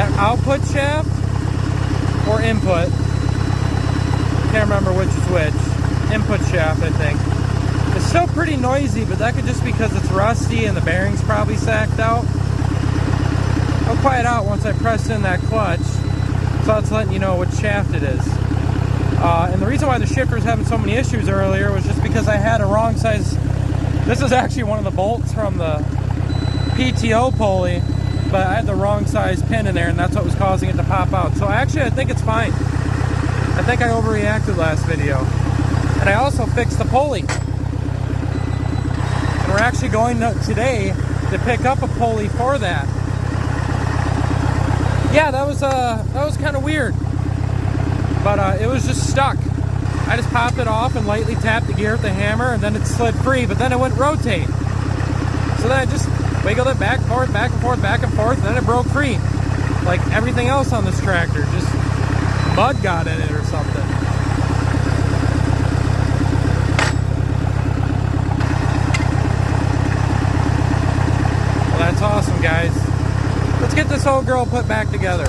that output shaft or input, can't remember which is which, input shaft I think, it's still pretty noisy, but that could just be because it's rusty and the bearing's probably sacked out. It'll quiet out once I press in that clutch, so that's letting you know which shaft it is. And the reason why the shifter was having so many issues earlier was just because I had a wrong size. This is actually one of the bolts from the PTO pulley, but I had the wrong size pin in there, and that's what was causing it to pop out. So actually I think it's fine. I think I overreacted last video. And I also fixed the pulley. And we're actually going today to pick up a pulley for that. Yeah, that was kind of weird. But it was just stuck. I just popped it off and lightly tapped the gear with the hammer, and then it slid free, but then it wouldn't rotate. So then I just wiggled it back and forth, back and forth, back and forth, and then it broke free. Like everything else on this tractor, just mud got in it or something. Well, that's awesome, guys. Let's get this old girl put back together.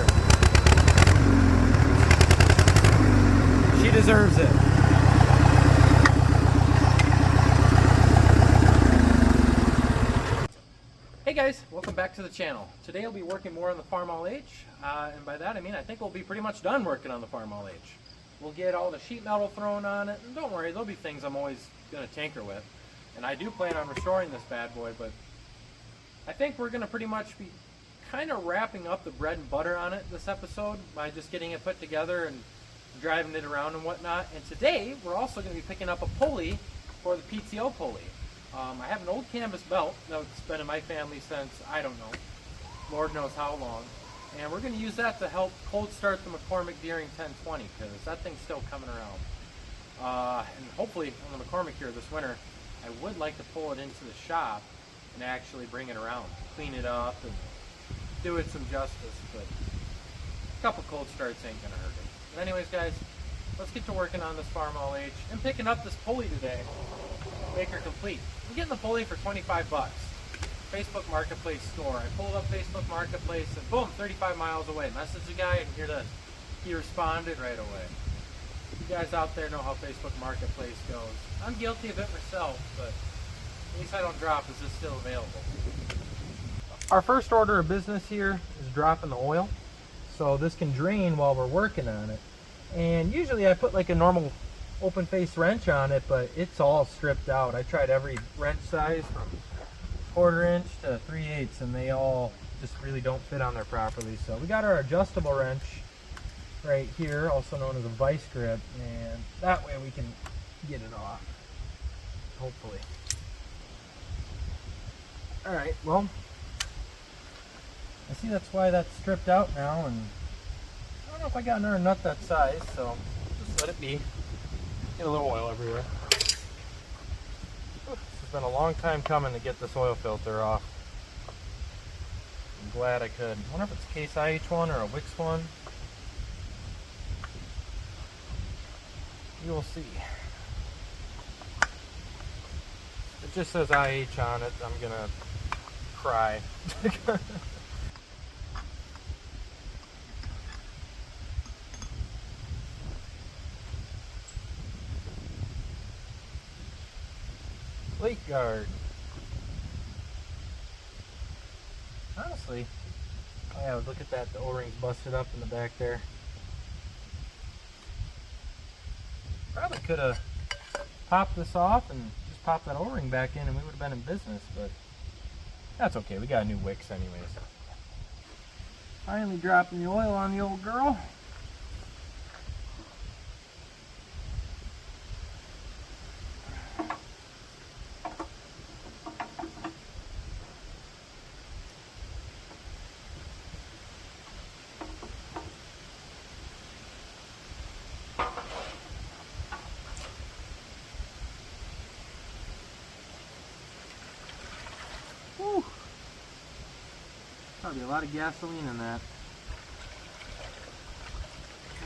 She deserves it. Hey guys, welcome back to the channel. Today I'll be working more on the Farmall H, and by that I mean I think we'll be pretty much done working on the Farmall H. We'll get all the sheet metal thrown on it, and don't worry, there'll be things I'm always going to tinker with. And I do plan on restoring this bad boy, but I think we're going to pretty much be kind of wrapping up the bread and butter on it this episode by just getting it put together and driving it around and whatnot. And today we're also going to be picking up a pulley for the PTO pulley. I have an old canvas belt that's been in my family since, I don't know, Lord knows how long. And we're going to use that to help cold start the McCormick Deering 1020, because that thing's still coming around. And hopefully on the McCormick here this winter, I would like to pull it into the shop and actually bring it around, clean it up and do it some justice, but a couple cold starts ain't going to hurt it. But anyways guys, let's get to working on this Farmall H and picking up this pulley today. Make her complete. I'm getting the pulley for 25 bucks. Facebook Marketplace store. I pulled up Facebook Marketplace and boom, 35 miles away. Message the guy and hear this. He responded right away. You guys out there know how Facebook Marketplace goes. I'm guilty of it myself, but at least I don't drop. Is this still available? Our first order of business here is dropping the oil. So this can drain while we're working on it. And usually I put like a normal open face wrench on it, but it's all stripped out. I tried every wrench size from 1/4 inch to 3/8, and they all just really don't fit on there properly. So we got our adjustable wrench right here, also known as a vice grip, and that way we can get it off, hopefully. All right, well, I see that's why that's stripped out now, and I don't know if I got another nut that size, so just let it be. Get a little oil everywhere. This has been a long time coming to get this oil filter off. I'm glad I could. I wonder if it's a Case IH one or a Wix one. You will see. It just says IH on it. I'm gonna cry. Plate guard. Honestly, oh yeah, look at that. The O-ring's busted up in the back there. Probably could have popped this off and just popped that O-ring back in and we would have been in business, but that's okay. We got a new Wix anyways. Finally dropping the oil on the old girl. Whew. Probably a lot of gasoline in that.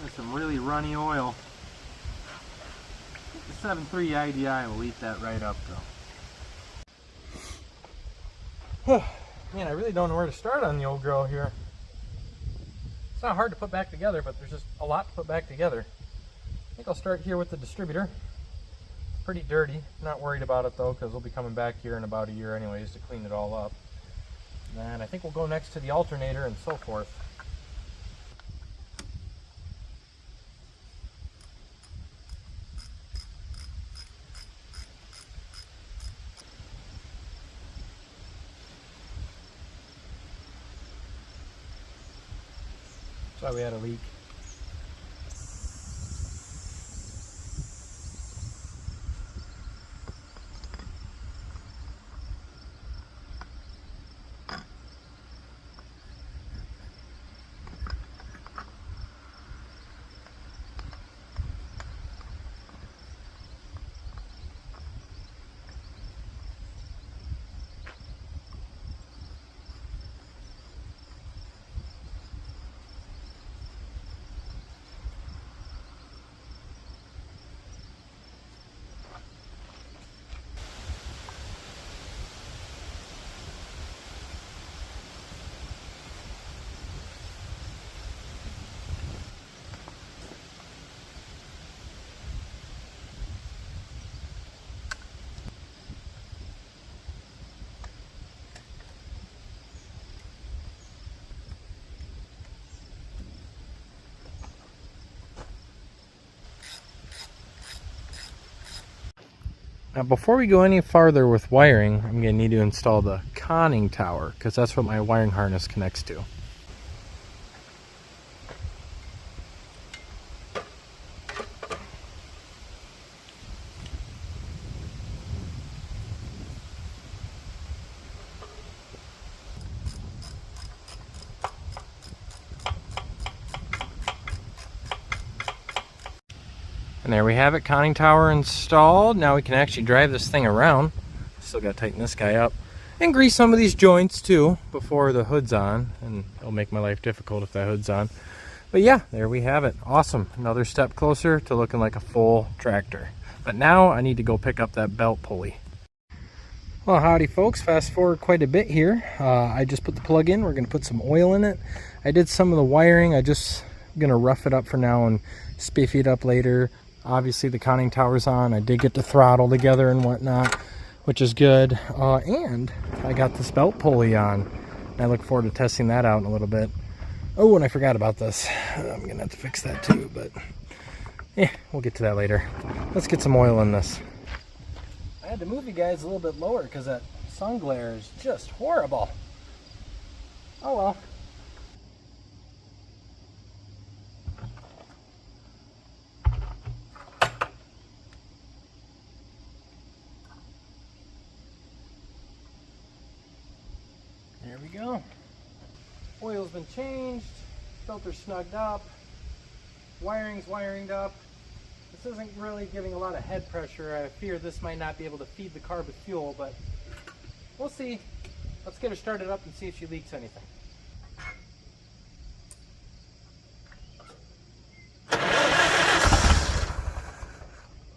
There's some really runny oil. The 7.3 IDI will eat that right up though. Man, I really don't know where to start on the old girl here. not hard to put back together, but there's just a lot to put back together. I think I'll start here with the distributor. It's pretty dirty. Not worried about it though, because we'll be coming back here in about a year anyways to clean it all up. And I think we'll go next to the alternator and so forth. That's why we had a leak. Now before we go any farther with wiring, I'm going to need to install the conning tower, because that's what my wiring harness connects to. And there we have it, conning tower installed. Now we can actually drive this thing around. Still got to tighten this guy up and grease some of these joints too before the hood's on, and it'll make my life difficult if that hood's on. But yeah, there we have it. Awesome. Another step closer to looking like a full tractor. But now I need to go pick up that belt pulley. Well, howdy folks, fast forward quite a bit here. I just put the plug in. We're going to put some oil in it. I did some of the wiring. I'm going to rough it up for now and spiffy it up later. Obviously the conning tower's on. I did get the throttle together and whatnot, which is good. And I got this belt pulley on. I look forward to testing that out in a little bit. Oh, and I forgot about this. I'm going to have to fix that too, but yeah, we'll get to that later. Let's get some oil in this. I had to move you guys a little bit lower because that sun glare is just horrible. Oh well. There we go. Oil's been changed, filter's snugged up, wiring's wiringed up. This isn't really giving a lot of head pressure. I fear this might not be able to feed the car with fuel, but we'll see. Let's get her started up and see if she leaks anything.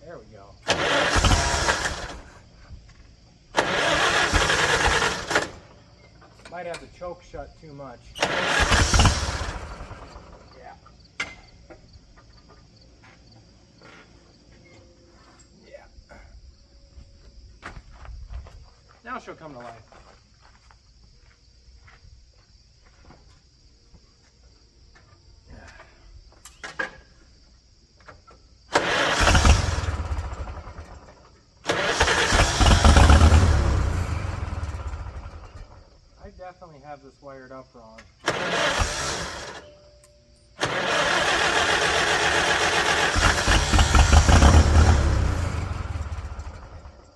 There we go. Might have the choke shut too much. Yeah. Yeah. Now she'll come to life. Definitely have this wired up wrong.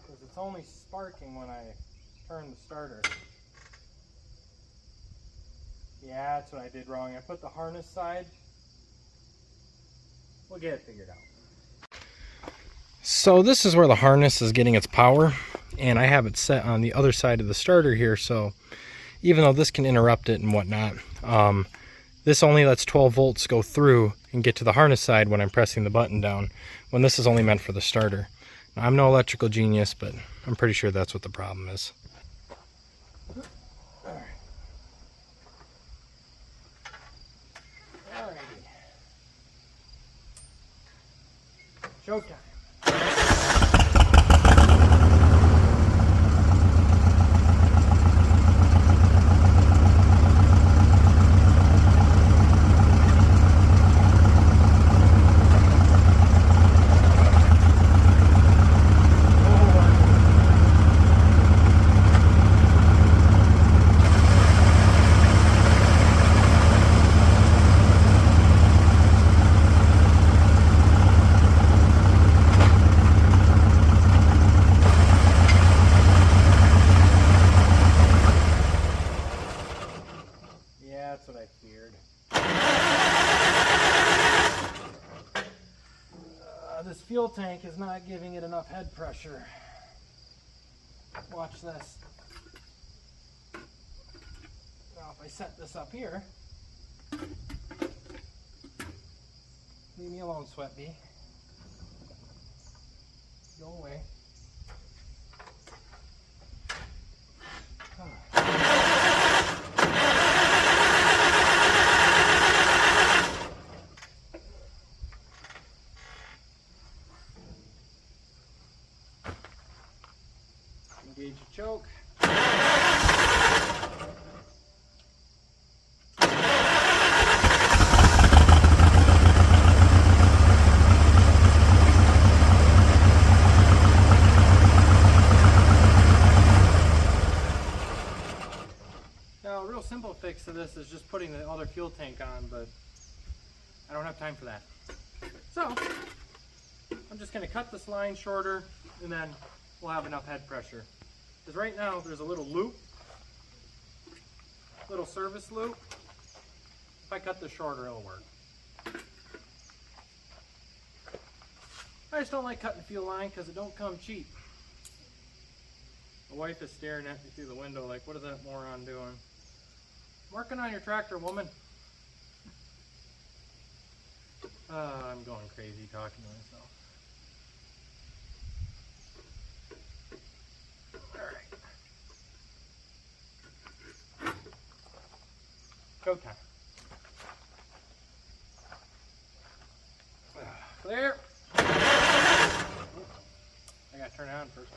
Because it's only sparking when I turn the starter. Yeah, that's what I did wrong. I put the harness side. We'll get it figured out. So this is where the harness is getting its power, and I have it set on the other side of the starter here, so even though this can interrupt it and whatnot, this only lets 12 volts go through and get to the harness side when I'm pressing the button down, when this is only meant for the starter. Now, I'm no electrical genius, but I'm pretty sure that's what the problem is. Showtime. That's what I feared. This fuel tank is not giving it enough head pressure. Watch this. Now if I set this up here, leave me alone, sweat bee. Go away. Engage your choke. Now, a real simple fix to this is just putting the other fuel tank on, but I don't have time for that. So, I'm just going to cut this line shorter, and then we'll have enough head pressure. Because right now there's a little loop, little service loop. If I cut this shorter, it'll work. I just don't like cutting fuel line because it don't come cheap. My wife is staring at me through the window like, what is that moron doing? Working on your tractor, woman. I'm going crazy talking to myself. Go time. Clear. I gotta turn it on first.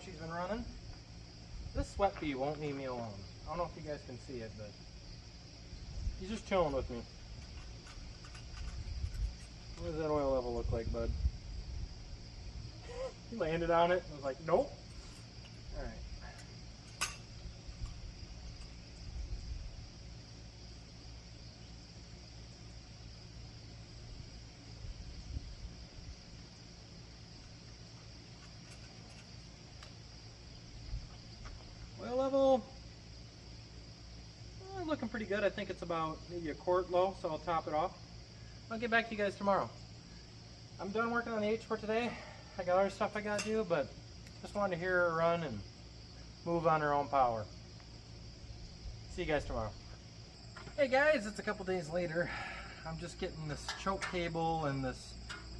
She's been running. This sweat bee won't leave me alone. I don't know if you guys can see it, but he's just chilling with me. What does that oil level look like, bud? He landed on it and was like, nope. Alright. level, looking pretty good. I think it's about maybe a quart low, so I'll top it off. I'll get back to you guys tomorrow. I'm done working on the H for today. I got other stuff I gotta do, but just wanted to hear her run and move on her own power. See you guys tomorrow. Hey guys, it's a couple days later. I'm just getting this choke cable and this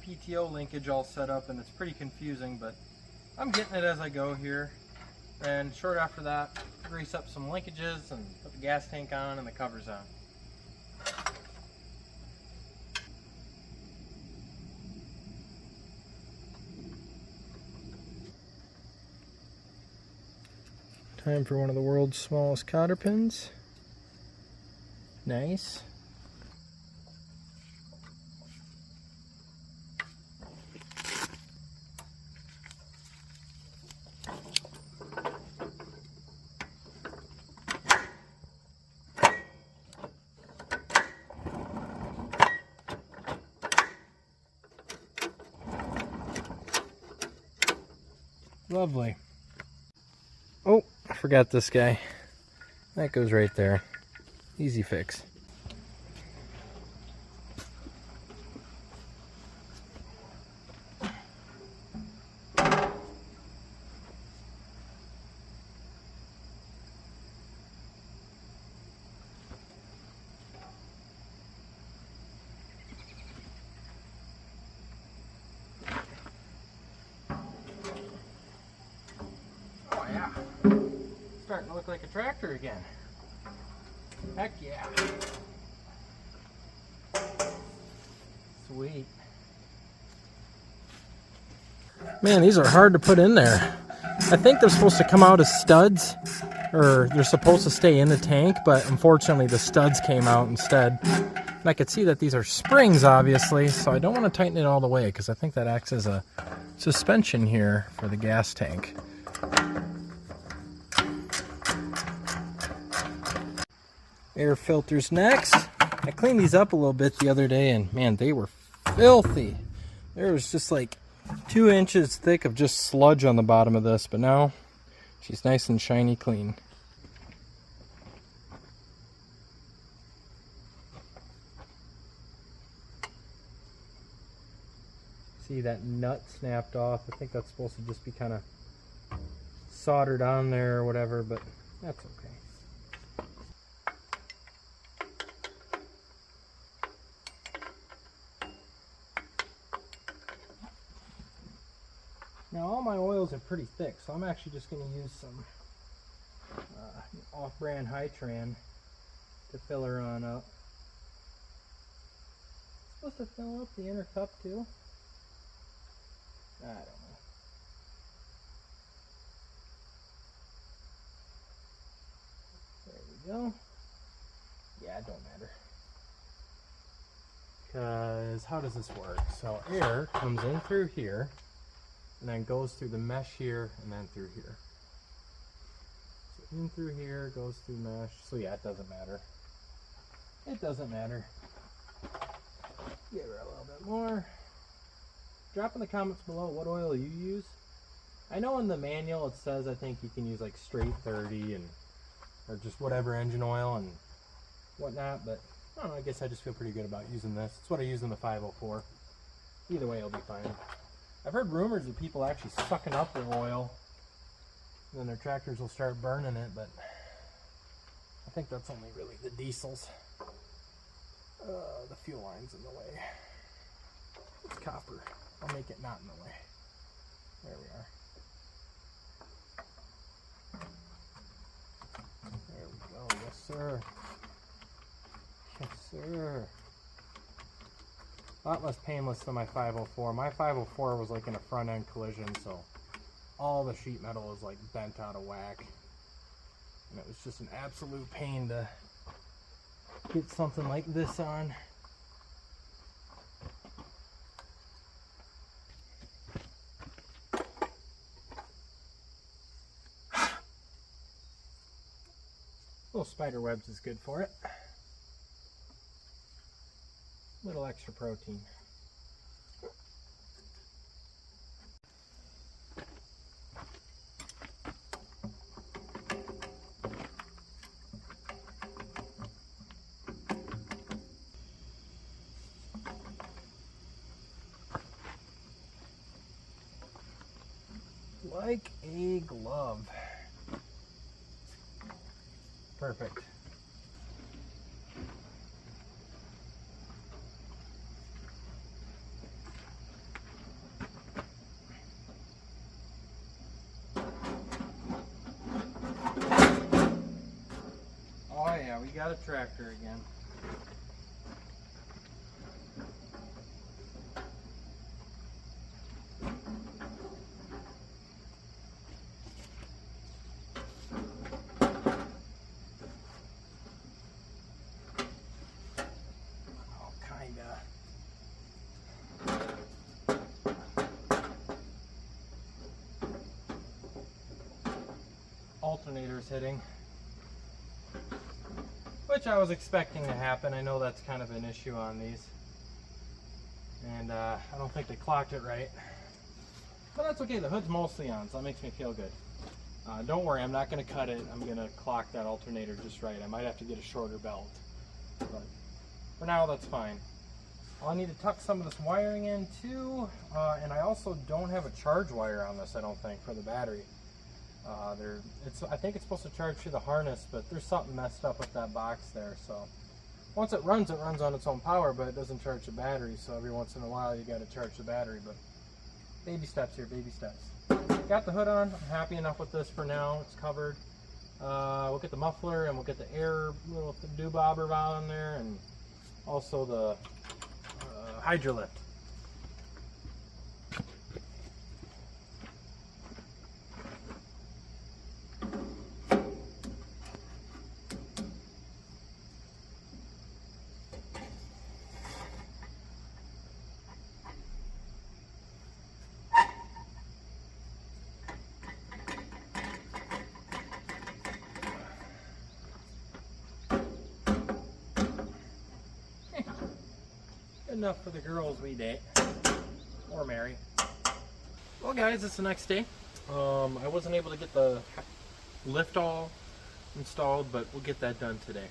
PTO linkage all set up, and it's pretty confusing, but I'm getting it as I go here. And short after that, grease up some linkages and put the gas tank on and the covers on. Time for one of the world's smallest cotter pins. Nice. Lovely. Oh, I forgot this guy. That goes right there. Easy fix. Starting to look like a tractor again. Heck yeah. Sweet. Man, these are hard to put in there. I think they're supposed to come out as studs, or they're supposed to stay in the tank, but unfortunately the studs came out instead. And I could see that these are springs, obviously, so I don't want to tighten it all the way because I think that acts as a suspension here for the gas tank. Air filters next. I cleaned these up a little bit the other day, and man, they were filthy. There was just like 2 inches thick of just sludge on the bottom of this, but now she's nice and shiny clean. See that nut snapped off. I think that's supposed to just be kind of soldered on there or whatever, but that's okay. Now all my oils are pretty thick, so I'm actually just going to use some off-brand Hitran to fill her on up. Supposed to fill up the inner cup too? I don't know. There we go. Yeah, it don't matter. Because how does this work? So air comes in through here, and then goes through the mesh here, and then through here. So in through here, goes through mesh. So yeah, it doesn't matter. It doesn't matter. Give her a little bit more. Drop in the comments below what oil you use. I know in the manual it says I think you can use like straight 30 and or just whatever engine oil and whatnot, but I don't know, I guess I just feel pretty good about using this. It's what I use in the 504. Either way, it'll be fine. I've heard rumors of people actually sucking up their oil and then their tractors will start burning it, but I think that's only really the diesels. The fuel line's in the way. It's copper. I'll make it not in the way. There we are. There we go. Yes, sir. Yes, sir. A lot less painless than my 504. My 504 was like in a front end collision, so all the sheet metal was like bent out of whack. And it was just an absolute pain to get something like this on. Little spider webs is good for it. Little extra protein. like a glove. Perfect. Oh yeah, we got a tractor again. Alternators hitting, which I was expecting to happen. I know that's kind of an issue on these, and I don't think they clocked it right, but that's okay. The hood's mostly on, so that makes me feel good. Don't worry, I'm not going to cut it. I'm going to clock that alternator just right. I might have to get a shorter belt, but for now that's fine. I'll need to tuck some of this wiring in too, and I also don't have a charge wire on this, I don't think, for the battery. I think it's supposed to charge through the harness, but there's something messed up with that box there. So once it runs on its own power, but it doesn't charge the battery. So every once in a while you got to charge the battery. But baby steps here, baby steps. Got the hood on. I'm happy enough with this for now. It's covered. We'll get the muffler and we'll get the air little doo-bobber valve in there, and also the hydro lift. Enough for the girls we date, or marry. Well guys, it's the next day. I wasn't able to get the lift all installed, but we'll get that done today.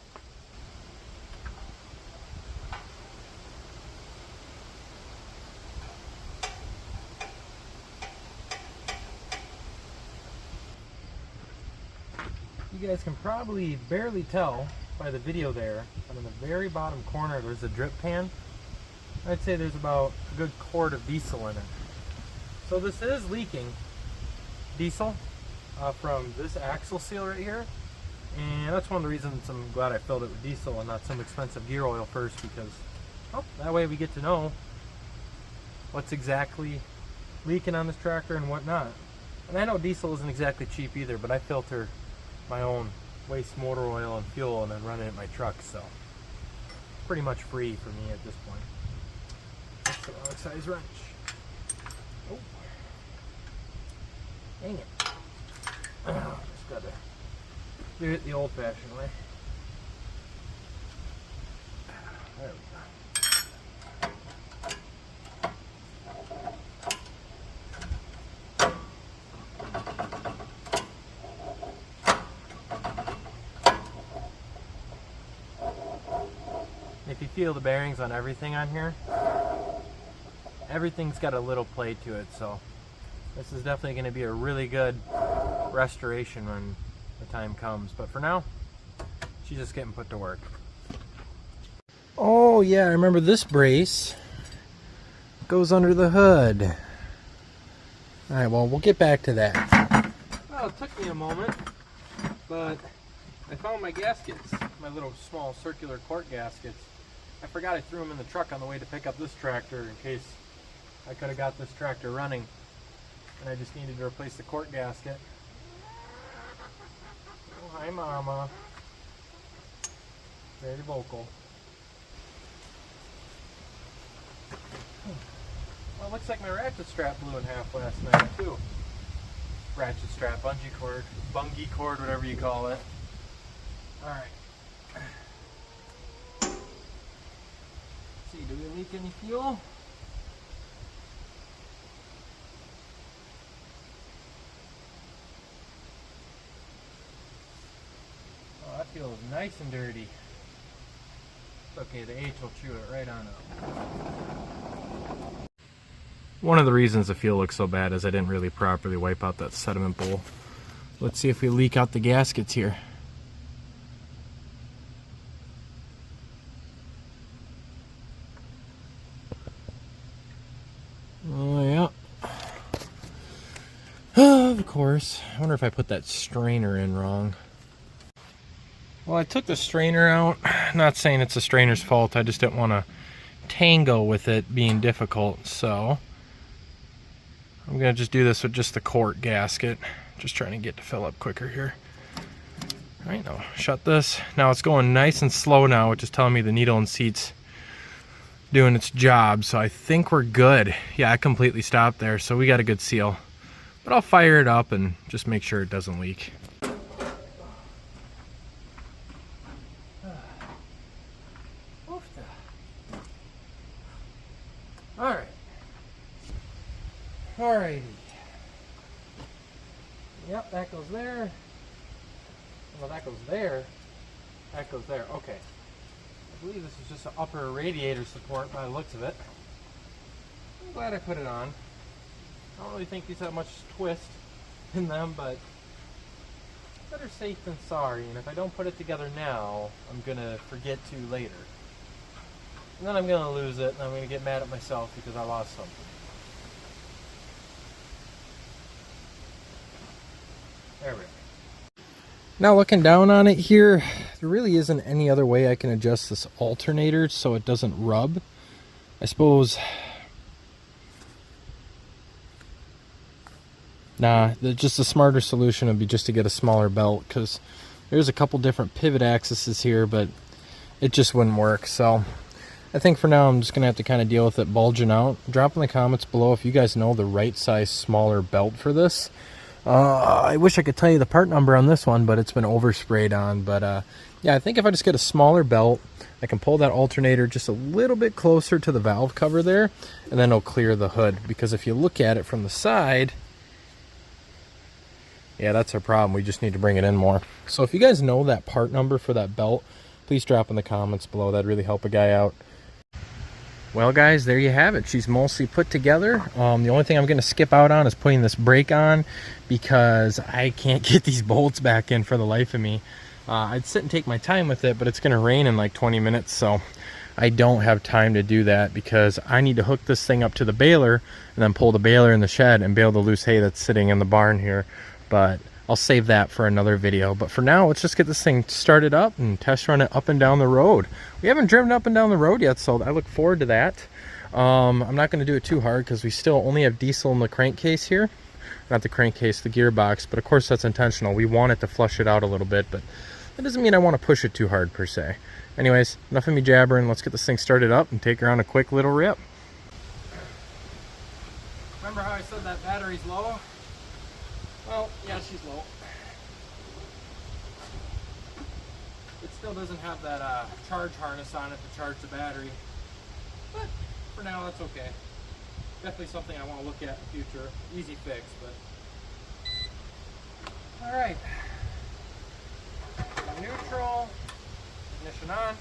You guys can probably barely tell by the video there, but in the very bottom corner there's a drip pan. I'd say there's about a good quart of diesel in it. So this is leaking diesel from this axle seal right here. And that's one of the reasons I'm glad I filled it with diesel and not some expensive gear oil first, because that way we get to know what's exactly leaking on this tractor and whatnot. And I know diesel isn't exactly cheap either, but I filter my own waste motor oil and fuel and then run it in my truck, so pretty much free for me at this point. That's the wrong size wrench. Oh, dang it. Just gotta do it the old-fashioned way. There we go. If you feel the bearings on everything on here, everything's got a little play to it, so this is definitely going to be a really good restoration when the time comes. But for now, she's just getting put to work. Oh yeah, I remember this brace goes under the hood. Alright, well, we'll get back to that. Well, it took me a moment, but I found my gaskets, my little small circular quart gaskets. I forgot I threw them in the truck on the way to pick up this tractor in case I could have got this tractor running, and I just needed to replace the quart gasket. Oh, hi Mama. Very vocal. Well, it looks like my ratchet strap blew in half last night too. Ratchet strap, bungee cord, whatever you call it. Alright. See, do we leak any fuel? Oh, that feels nice and dirty. It's okay, the H will chew it right on up. One of the reasons the fuel looks so bad is I didn't really properly wipe out that sediment bowl. Let's see if we leak out the gaskets here. Oh yeah. Of course. I wonder if I put that strainer in wrong. Well, I took the strainer out. Not saying it's the strainer's fault. I just didn't want to tangle with it being difficult. So I'm going to just do this with just the quart gasket. Just trying to get to fill up quicker here. All right, now shut this. Now it's going nice and slow now, which is telling me the needle and seat's doing its job. So I think we're good. Yeah, I completely stopped there. So we got a good seal. But I'll fire it up and just make sure it doesn't leak. Alright. Alrighty. Yep, that goes there. Well, that goes there. That goes there. Okay. I believe this is just an upper radiator support by the looks of it. I'm glad I put it on. I don't really think these have much twist in them, but better safe than sorry. And if I don't put it together now, I'm going to forget to later. And then I'm going to lose it, and I'm going to get mad at myself because I lost something. There we go. Now looking down on it here, there really isn't any other way I can adjust this alternator so it doesn't rub. I suppose... Nah, just a smarter solution would be just to get a smaller belt, because there's a couple different pivot axes here, but it just wouldn't work. So I think for now I'm just going to have to kind of deal with it bulging out. Drop in the comments below if you guys know the right size smaller belt for this. I wish I could tell you the part number on this one, but it's been oversprayed on. But yeah, I think if I just get a smaller belt, I can pull that alternator just a little bit closer to the valve cover there, and then it'll clear the hood. Because if you look at it from the side, yeah, that's our problem. We just need to bring it in more. So if you guys know that part number for that belt, please drop in the comments below. That'd really help a guy out. Well guys, there you have it. She's mostly put together. The only thing I'm going to skip out on is putting this brake on, because I can't get these bolts back in for the life of me. I'd sit and take my time with it, but it's going to rain in like 20 minutes, so I don't have time to do that, because I need to hook this thing up to the baler and then pull the baler in the shed and bale the loose hay that's sitting in the barn here. But I'll save that for another video. But for now, let's just get this thing started up and test run it up and down the road. We haven't driven up and down the road yet, so I look forward to that. I'm not going to do it too hard because we still only have diesel in the crankcase here. Not the crankcase, the gearbox. But of course that's intentional. We want it to flush it out a little bit, but that doesn't mean I want to push it too hard per se. Anyways, enough of me jabbering. Let's get this thing started up and take her on a quick little rip. Remember how I said that battery's low? Well, yeah, she's low. It still doesn't have that charge harness on it to charge the battery. But for now, that's okay. Definitely something I want to look at in the future. Easy fix, but... Alright. Neutral. Ignition on.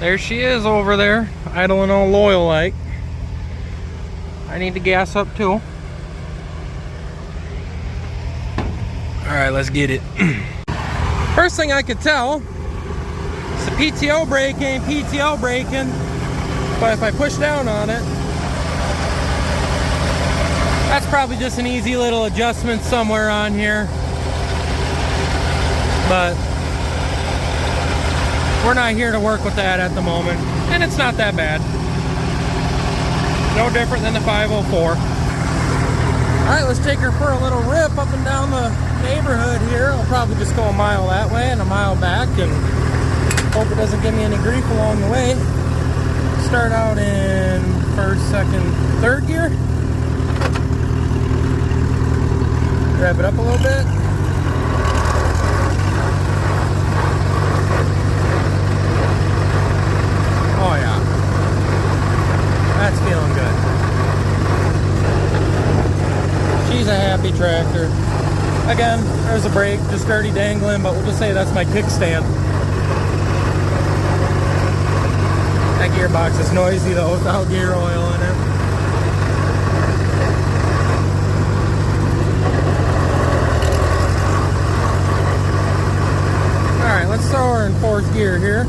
There she is over there, idling all loyal like. I need to gas up too. Alright, let's get it. First thing I could tell is the PTO brake ain't PTO braking, but if I push down on it, that's probably just an easy little adjustment somewhere on here. But we're not here to work with that at the moment, and it's not that bad. No different than the 504. Alright, let's take her for a little rip up and down the neighborhood here. I'll probably just go a mile that way and a mile back, and hope it doesn't give me any grief along the way. Start out in first, second, third gear. Rev it up a little bit. Oh yeah, that's feeling good. She's a happy tractor. Again, there's a brake just dirty dangling, but we'll just say that's my kickstand. That gearbox is noisy though without gear oil in it. Alright, let's throw her in fourth gear here.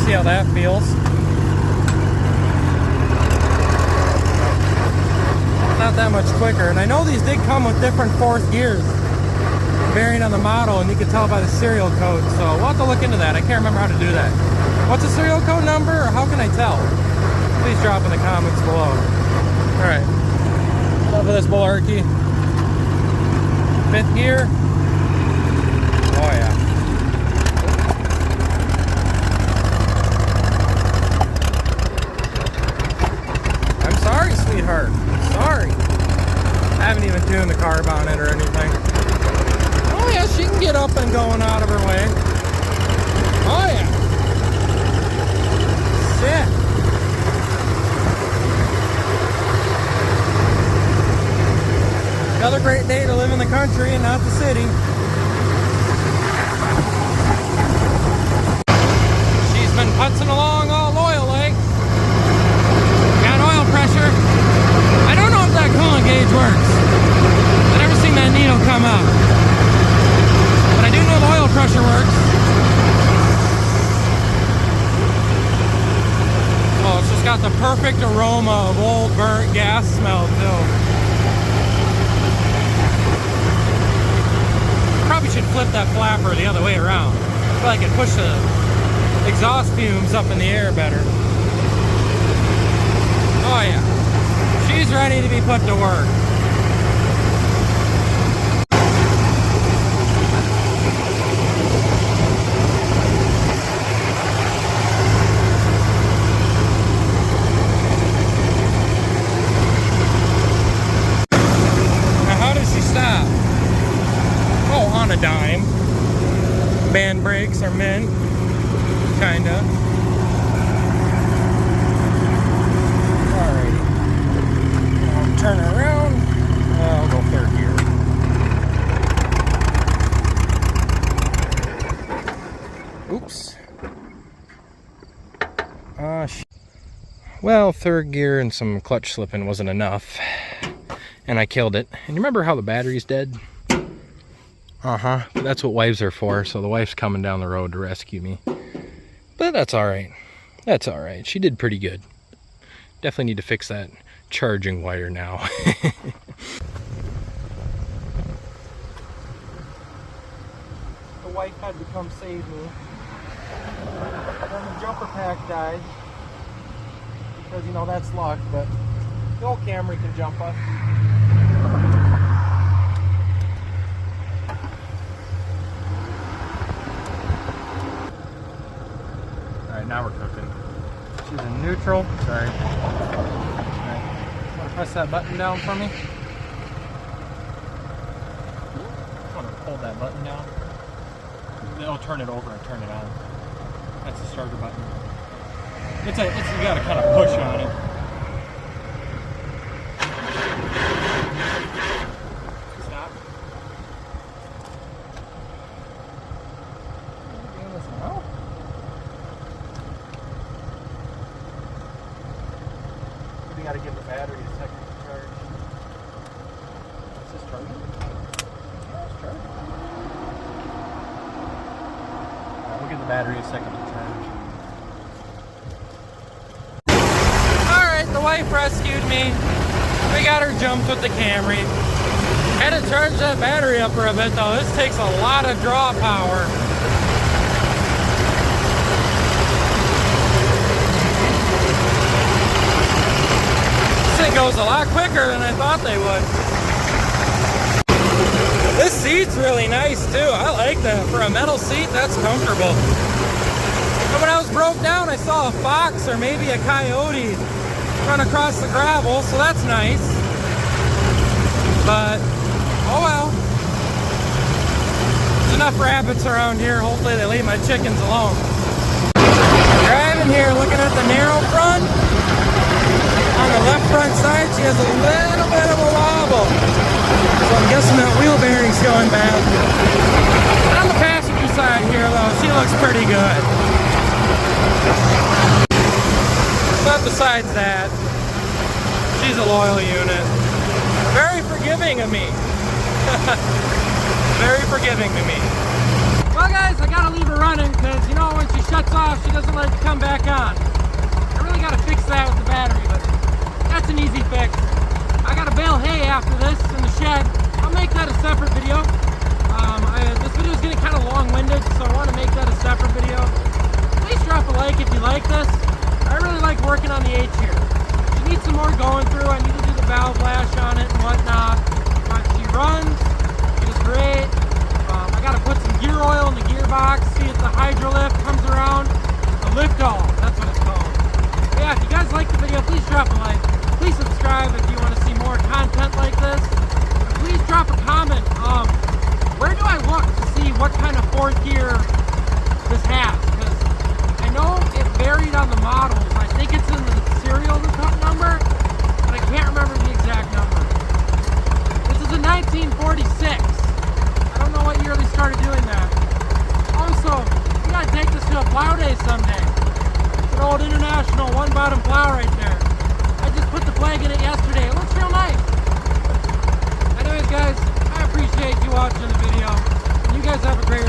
See how that feels. Not that much quicker, and I know these did come with different fourth gears, varying on the model, and you can tell by the serial code, so we'll have to look into that. I can't remember how to do that. What's the serial code number, or how can I tell? Please drop in the comments below. Alright, enough of this malarkey. Fifth gear. Oh yeah. Sorry, sweetheart. Sorry. I haven't even tuned the carb on it or anything. Oh yeah, she can get up and going out of her way. Oh yeah. Shit. Another great day to live in the country and not the city. She's been putzing along all loyal like. Pressure. I don't know if that coolant gauge works. I've never seen that needle come up. But I do know the oil pressure works. Oh, it's just got the perfect aroma of old burnt gas smell too. Probably should flip that flapper the other way around. I feel like it pushed the exhaust fumes up in the air better. Oh yeah, she's ready to be put to work. Now how does she stop? Oh, on a dime. Band brakes are mint, kinda. Turn her around. I'll go third gear. Oops. Well, third gear and some clutch slipping wasn't enough, and I killed it. And you remember how the battery's dead? But that's what wives are for, so the wife's coming down the road to rescue me. But that's alright. That's alright. She did pretty good. Definitely need to fix that charging wire now. The wife had to come save me. Then the jumper pack died. Because, you know, that's luck, but the old Camry can jump us. Alright, now we're cooking. She's in neutral. Sorry. Alright. Want to press that button down for me? I want to hold that button down. It'll turn it over and turn it on. That's the starter button. You gotta kind of push on it. Stop. Doing this now? Gotta give the battery a second to charge. Is this charging? Yeah, it's charging. We'll give the battery a second to charge. Alright, the wife rescued me. We got her jumped with the Camry. Had to charge that battery up for a bit though. This takes a lot of draw power. It goes a lot quicker than I thought they would. This seat's really nice too. I like that. For a metal seat, that's comfortable. But when I was broke down, I saw a fox or maybe a coyote run across the gravel, so that's nice. But, oh well. There's enough rabbits around here. Hopefully they leave my chickens alone. Driving here, looking at the narrow front. On the left front side, she has a little bit of a wobble. So I'm guessing that wheel bearing's going bad. On the passenger side here, though, she looks pretty good. But besides that, she's a loyal unit. Very forgiving of me. Very forgiving to me. Well, guys, I gotta leave her running because, you know, when she shuts off, she doesn't like to come back on. I really gotta fix that with the battery, but that's an easy fix. I gotta bale hay after this in the shed. I'll make that a separate video. This video is getting kind of long-winded, so I want to make that a separate video. Please drop a like if you like this. I really like working on the H here. She needs some more going through. I need to do the valve lash on it and whatnot. But she runs. It is great. I gotta put some gear oil in the gearbox. See if the hydro lift comes around. The lift all. That's what it's called. Yeah, if you guys like the video, please drop a like. Please subscribe if you want to see more content like this. And please drop a comment. Where do I look to see what kind of fourth gear this has? Because I know it varied on the models. I think it's in the serial number, but I can't remember the exact number. This is a 1946. I don't know what year they started doing that. Also, we gotta take this to a plow day someday. It's an old International one-bottom plow right there. I just put the flag in it yesterday. It looks real nice. Anyways, guys, I appreciate you watching the video. You guys have a great